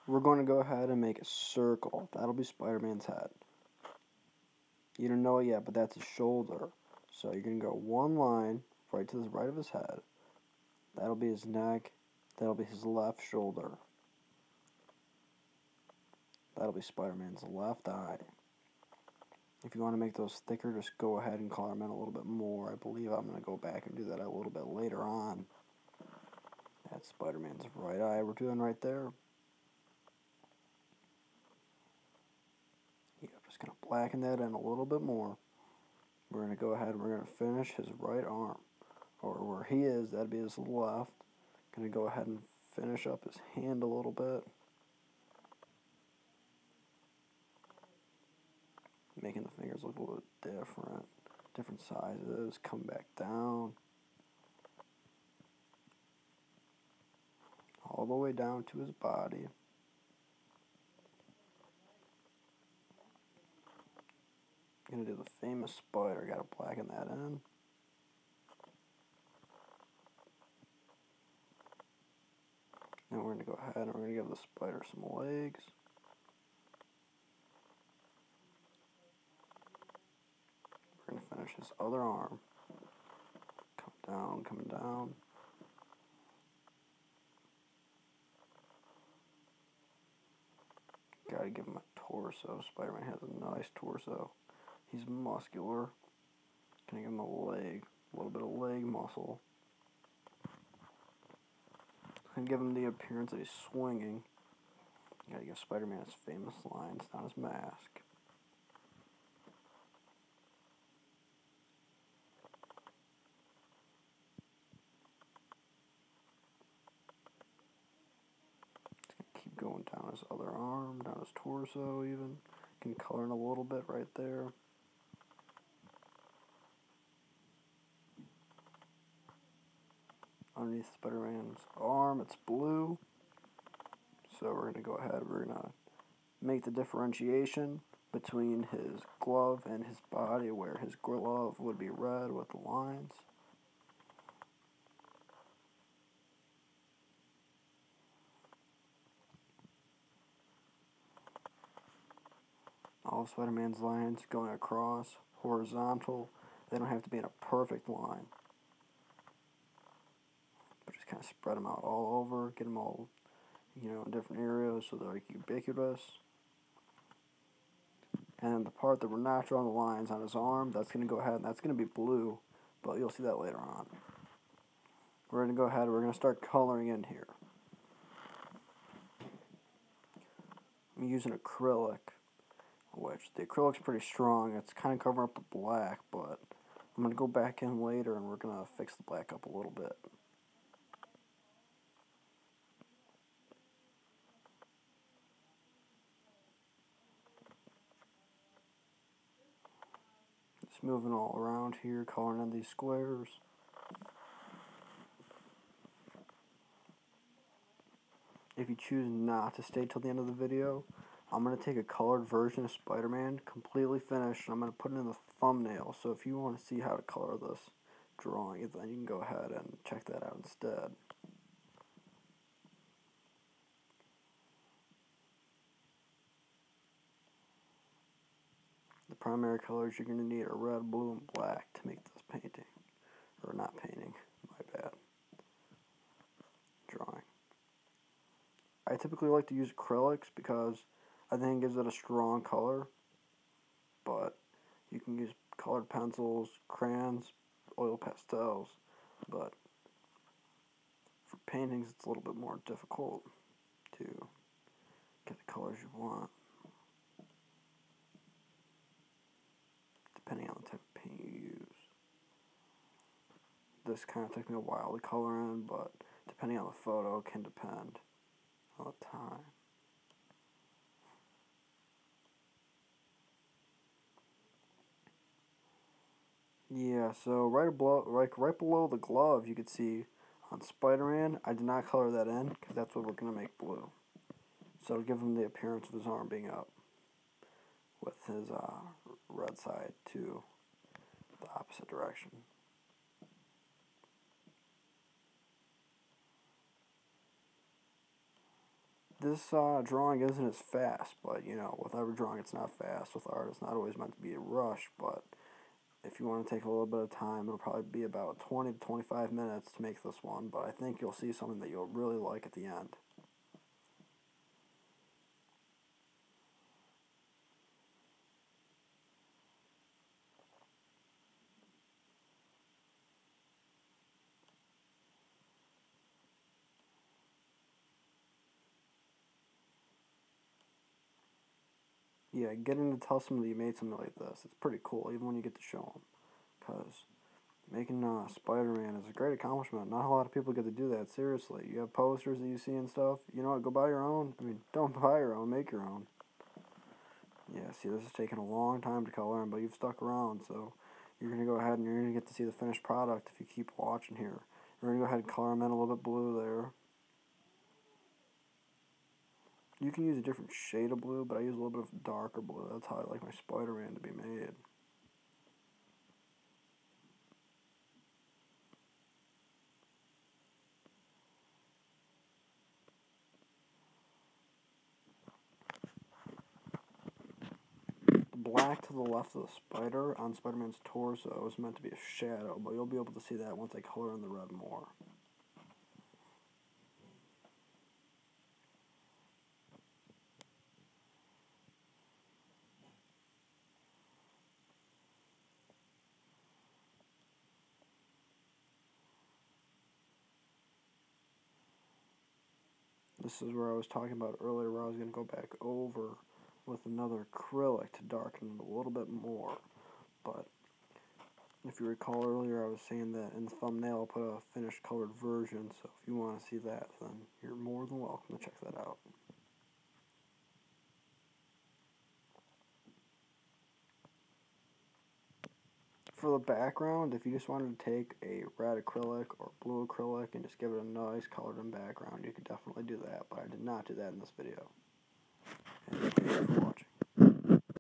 we're going to go ahead and make a circle. That'll be Spider-Man's head. You don't know it yet, but that's his shoulder. So you're going to go one line right to the right of his head. That'll be his neck. That'll be his left shoulder. That'll be Spider-Man's left eye. If you want to make those thicker, just go ahead and color them in a little bit more. I believe I'm going to go back and do that a little bit later on. That's Spider-Man's right eye we're doing right there. Yeah, just going to blacken that in a little bit more. We're going to go ahead and we're going to finish his right arm. Or where he is, that'd be his left. Going to go ahead and finish up his hand a little bit. Making the fingers look a little bit different sizes. Come back down. All the way down to his body. Gonna do the famous spider. Gotta blacken that in. Now we're gonna go ahead and we're gonna give the spider some legs. We're gonna finish his other arm. Come down, coming down. Gotta give him a torso. Spider-Man has a nice torso. He's muscular. Gonna give him a leg, a little bit of leg muscle. Gonna give him the appearance that he's swinging. Gotta give Spider-Man his famous lines on his mask. Keep going down his other arm, down his torso even. Can color in a little bit right there. Underneath Spider-Man's arm, it's blue. So we're going to go ahead, we're going to make the differentiation between his glove and his body, where his glove would be red with the lines. All of Spider-Man's lines going across, horizontal. They don't have to be in a perfect line. But just kind of spread them out all over, get them all, in different areas so they're like ubiquitous. And then the part that we're not drawing the lines on his arm, that's going to go ahead and that's going to be blue, but you'll see that later on. We're going to go ahead and we're going to start coloring in here. I'm using acrylic, which the acrylic's pretty strong. It's kind of covering up the black, but I'm going to go back in later and we're going to fix the black up a little bit. Just moving all around here, coloring in these squares. If you choose not to stay till the end of the video, I'm going to take a colored version of Spider-Man, completely finished, and I'm going to put it in the thumbnail. So if you want to see how to color this drawing, then you can go ahead and check that out instead. The primary colors you're going to need are red, blue, and black to make this painting. Or not painting, my bad. Drawing. I typically like to use acrylics because I think it gives it a strong color, but you can use colored pencils, crayons, oil pastels, but for paintings it's a little bit more difficult to get the colors you want, depending on the type of paint you use. This kind of took me a while to color in, but depending on the photo, it can depend on the time. Yeah, so right below the glove, you could see on Spider-Man, I did not color that in because that's what we're going to make blue. So it'll give him the appearance of his arm being up with his red side to the opposite direction. This drawing isn't as fast, but you know, with every drawing it's not fast. With art, it's not always meant to be a rush, but if you want to take a little bit of time, it'll probably be about 20 to 25 minutes to make this one, but I think you'll see something that you'll really like at the end. Yeah, getting to tell somebody you made something like this, it's pretty cool, even when you get to show them. Because making Spider-Man is a great accomplishment. Not a lot of people get to do that, seriously. You have posters that you see and stuff. You know what, go buy your own. I mean, don't buy your own, make your own. Yeah, see, this is taking a long time to color in, but you've stuck around, so you're going to go ahead and you're going to get to see the finished product if you keep watching here. You're going to go ahead and color them in a little bit blue there. You can use a different shade of blue, but I use a little bit of darker blue. That's how I like my Spider-Man to be made. The black to the left of the spider on Spider-Man's torso is meant to be a shadow, but you'll be able to see that once I color in the red more. This is where I was talking about earlier, where I was going to go back over with another acrylic to darken it a little bit more. But if you recall earlier, I was saying that in the thumbnail I'll put a finished colored version, so if you want to see that, then you're more than welcome to check that out. For the background, if you just wanted to take a red acrylic or blue acrylic and just give it a nice colored in background, you could definitely do that, but I did not do that in this video. And thank you for watching.